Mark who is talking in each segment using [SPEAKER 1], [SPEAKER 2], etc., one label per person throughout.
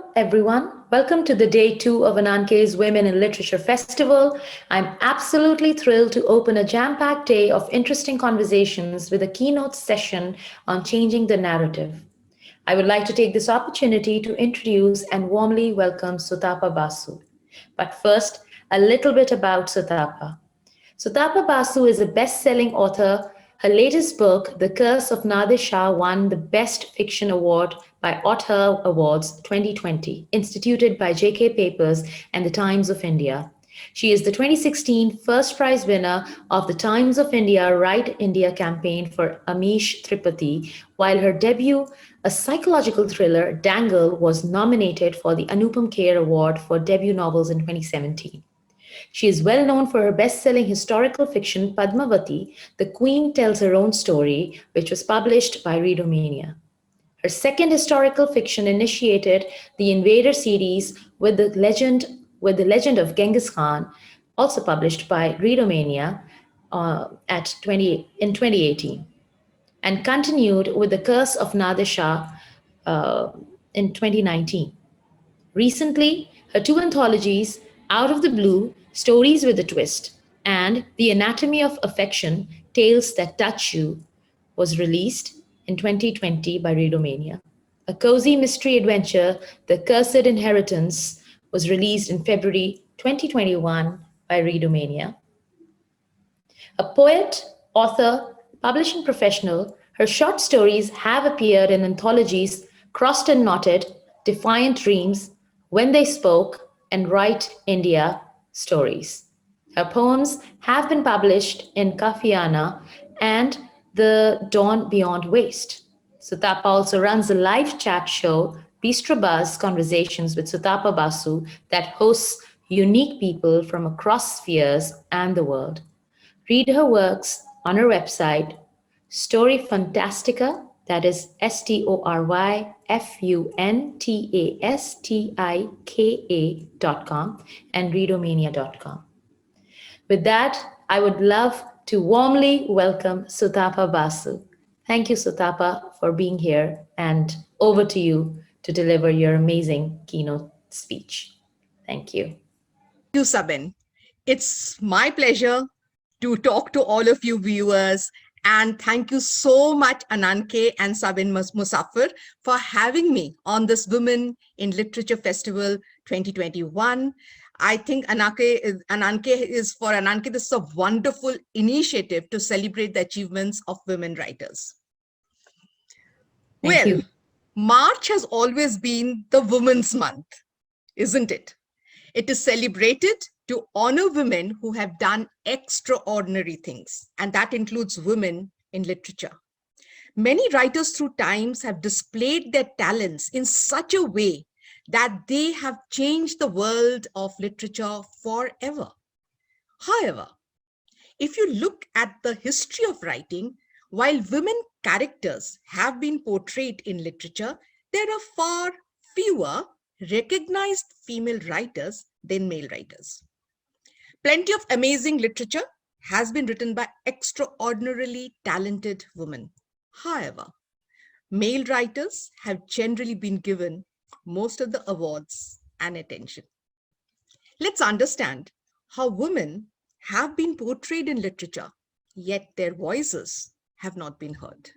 [SPEAKER 1] Hello, everyone. Welcome to the day two of Ananke's Women in Literature Festival. I'm absolutely thrilled to open a jam packed day of interesting conversations with a keynote session on changing the narrative. I would like to take this opportunity to introduce and warmly welcome Sutapa Basu. But first, a little bit about Sutapa. Sutapa Basu is a best selling author. Her latest book, The Curse of Nadir Shah, won the Best Fiction Award by Author Awards 2020, instituted by JK Papers and the Times of India. She is the 2016 first prize winner of the Times of India Write India campaign for Amish Tripathi, while her debut, a psychological thriller, Dangle, was nominated for the Anupam Kher Award for Debut Novels in 2017. She is well known for her best selling historical fiction Padmavati, The Queen Tells Her Own Story, which was published by Readomania. Her second historical fiction initiated the Invader series with the legend of Genghis Khan, also published by Readomania in 2018, and continued with The Curse of Nadir Shah uh, in 2019. Recently, her two anthologies, Out of the Blue, Stories with a Twist, and The Anatomy of Affection, Tales That Touch You, was released in 2020 by Readomania. A cozy mystery adventure, The Cursed Inheritance, was released in February 2021 by Readomania. A poet, author, publishing professional, her short stories have appeared in anthologies Crossed and Knotted, Defiant Dreams, When They Spoke, and Write India Stories. Her poems have been published in Kafiana and The Dawn Beyond Waste. Sutapa also runs a live chat show, Bistro Buzz Conversations with Sutapa Basu, that hosts unique people from across spheres and the world. Read her works on her website, Story Fantastica, that is StoryFantastica.com, and readomania.com. With that, I would love to warmly welcome Sutapa Basu. Thank you, Sutapa, for being here, and over to you to deliver your amazing keynote speech. Thank you.
[SPEAKER 2] You, Sabin. It's my pleasure to talk to all of you viewers. And thank you so much, Ananke and Sabin Musaffar, for having me on this Women in Literature Festival 2021. I think for Ananke, this is a wonderful initiative to celebrate the achievements of women writers.
[SPEAKER 1] Thank you.
[SPEAKER 2] March has always been the Women's Month, isn't it? It is celebrated to honor women who have done extraordinary things, and that includes women in literature. Many writers through times have displayed their talents in such a way that they have changed the world of literature forever. However, if you look at the history of writing, while women characters have been portrayed in literature, there are far fewer recognized female writers than male writers. Plenty of amazing literature has been written by extraordinarily talented women. However, male writers have generally been given most of the awards and attention. Let's understand how women have been portrayed in literature, yet their voices have not been heard.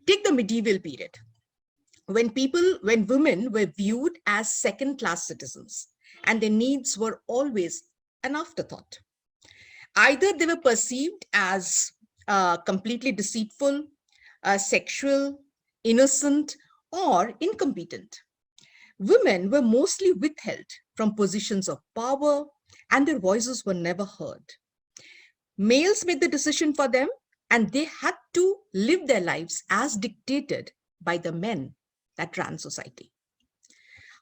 [SPEAKER 2] Take the medieval period, when women were viewed as second-class citizens and their needs were always an afterthought. Either they were perceived as completely deceitful, sexual, innocent, or incompetent. Women were mostly withheld from positions of power and their voices were never heard. Males made the decision for them and they had to live their lives as dictated by the men that ran society.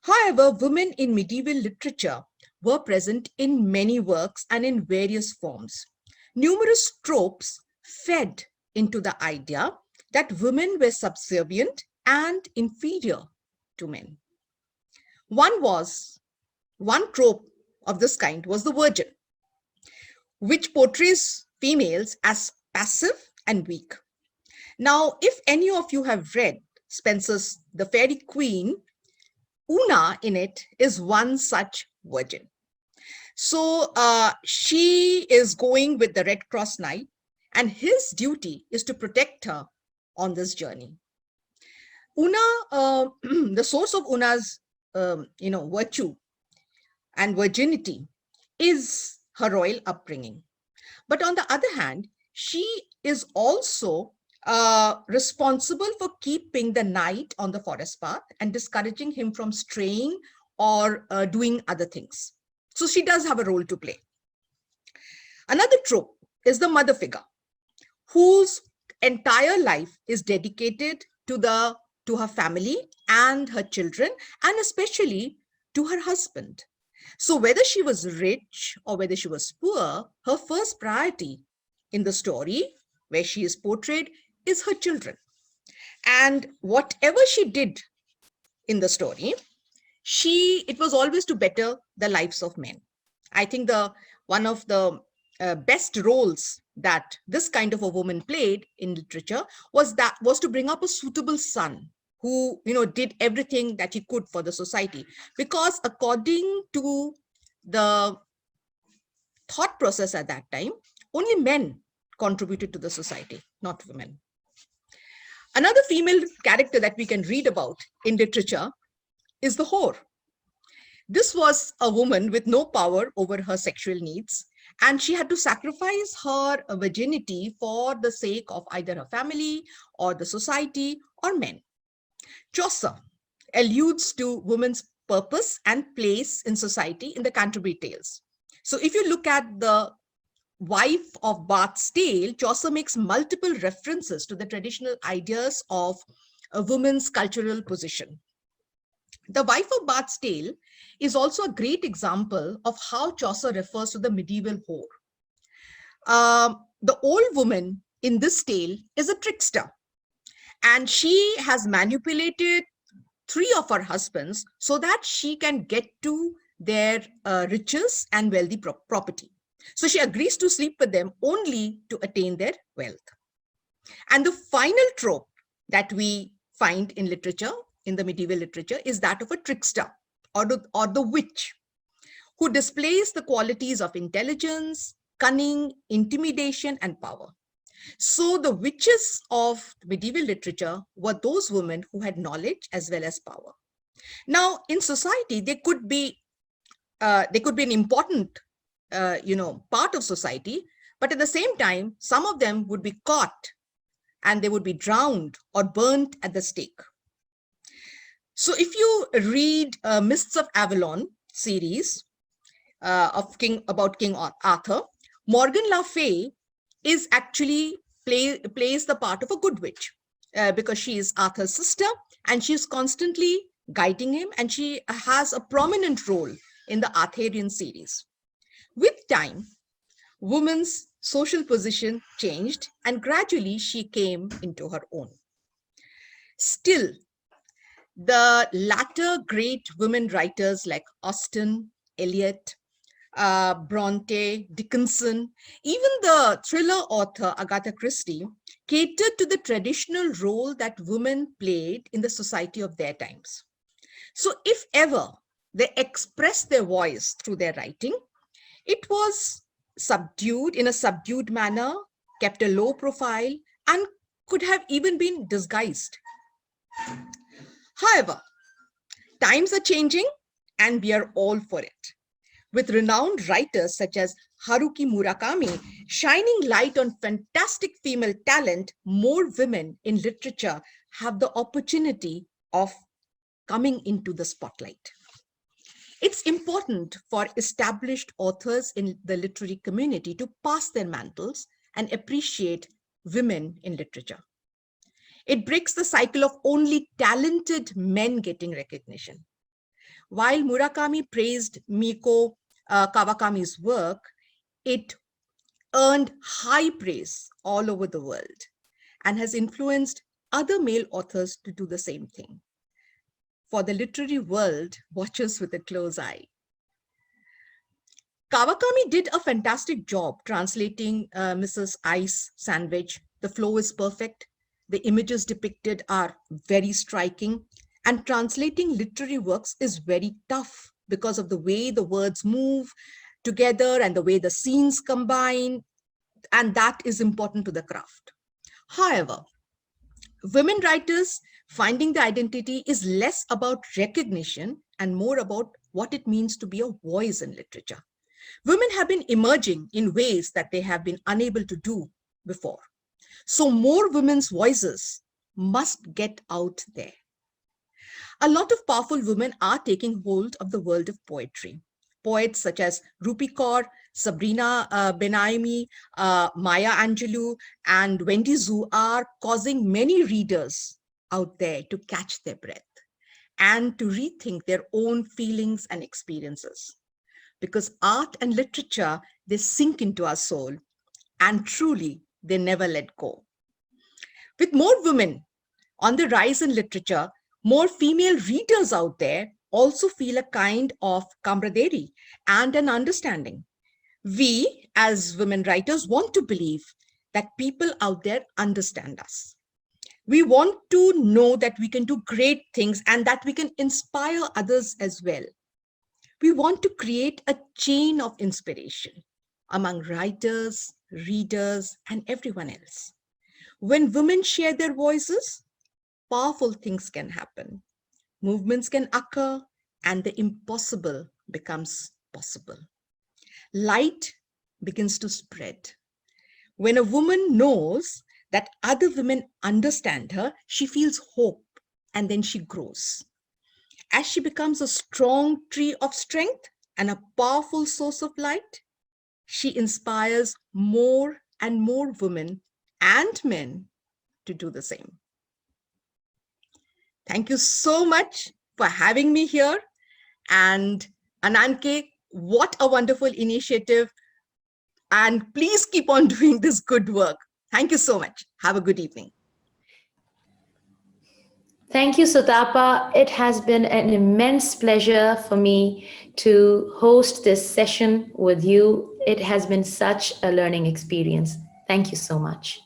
[SPEAKER 2] However, women in medieval literature were present in many works and in various forms. Numerous tropes fed into the idea that women were subservient and inferior to men. One trope of this kind was the virgin, which portrays females as passive and weak. Now, if any of you have read Spenser's The Faerie Queene, Una in it is one such virgin. So she is going with the Red Cross Knight, and his duty is to protect her on this journey. Una, the source of Una's, virtue and virginity is her royal upbringing. But on the other hand, she is also responsible for keeping the knight on the forest path and discouraging him from straying or doing other things. So she does have a role to play. Another trope is the mother figure, whose entire life is dedicated to her family and her children, and especially to her husband. So whether she was rich or whether she was poor, her first priority in the story where she is portrayed is her children. And whatever she did in the story, it was always to better the lives of men. I think one of the best roles that this kind of a woman played in literature was to bring up a suitable son who did everything that he could for the society, because according to the thought process at that time, only men contributed to the society, not women. Another female character that we can read about in literature is the whore. This was a woman with no power over her sexual needs, and she had to sacrifice her virginity for the sake of either her family or the society or men. Chaucer alludes to women's purpose and place in society in the Canterbury Tales. So if you look at the Wife of Bath's Tale, Chaucer makes multiple references to the traditional ideas of a woman's cultural position. The Wife of Bath's Tale is also a great example of how Chaucer refers to the medieval whore. The old woman in this tale is a trickster, and she has manipulated 3 of her husbands so that she can get to their riches and wealthy property. So she agrees to sleep with them only to attain their wealth. And the final trope that we find in literature, in the medieval literature, is that of a trickster or the witch, who displays the qualities of intelligence, cunning, intimidation, and power. So the witches of medieval literature were those women who had knowledge as well as power. Now, in society, they could be an important part of society, but at the same time, some of them would be caught and they would be drowned or burnt at the stake. So if you read Mists of Avalon series about King Arthur, Morgan Le Fay is actually plays the part of a good witch because she is Arthur's sister, and she is constantly guiding him, and she has a prominent role in the Arthurian series. With time, woman's social position changed, and gradually she came into her own. Still, the latter great women writers like Austen, Eliot, Bronte, Dickinson, even the thriller author Agatha Christie catered to the traditional role that women played in the society of their times. So if ever they expressed their voice through their writing, it was subdued in a subdued manner, kept a low profile, and could have even been disguised. However, times are changing and we are all for it. With renowned writers such as Haruki Murakami shining light on fantastic female talent, more women in literature have the opportunity of coming into the spotlight. It's important for established authors in the literary community to pass their mantles and appreciate women in literature. It breaks the cycle of only talented men getting recognition. While Murakami praised Miko Kawakami's work, it earned high praise all over the world and has influenced other male authors to do the same thing. For the literary world watches with a close eye. Kawakami did a fantastic job translating Mrs. Ice Sandwich. The flow is perfect. The images depicted are very striking. And translating literary works is very tough because of the way the words move together and the way the scenes combine, and that is important to the craft. However, women writers finding the identity is less about recognition and more about what it means to be a voice in literature. Women have been emerging in ways that they have been unable to do before. So more women's voices must get out there. A lot of powerful women are taking hold of the world of poetry. Poets such as Rupi Kaur, Sabrina Benaimi, Maya Angelou, and Wendy Zhu are causing many readers out there to catch their breath and to rethink their own feelings and experiences. Because art and literature, they sink into our soul, and truly, they never let go. With more women on the rise in literature, more female readers out there also feel a kind of camaraderie and an understanding. We, as women writers, want to believe that people out there understand us. We want to know that we can do great things and that we can inspire others as well. We want to create a chain of inspiration among writers, readers, and everyone else. When women share their voices, powerful things can happen. Movements can occur, and the impossible becomes possible. Light begins to spread. When a woman knows that other women understand her, she feels hope, and then she grows. As she becomes a strong tree of strength and a powerful source of light, she inspires more and more women and men to do the same. Thank you so much for having me here. And Ananke, what a wonderful initiative. And please keep on doing this good work. Thank you so much. Have a good evening.
[SPEAKER 1] Thank you, Sutapa. It has been an immense pleasure for me to host this session with you. It has been such a learning experience. Thank you so much.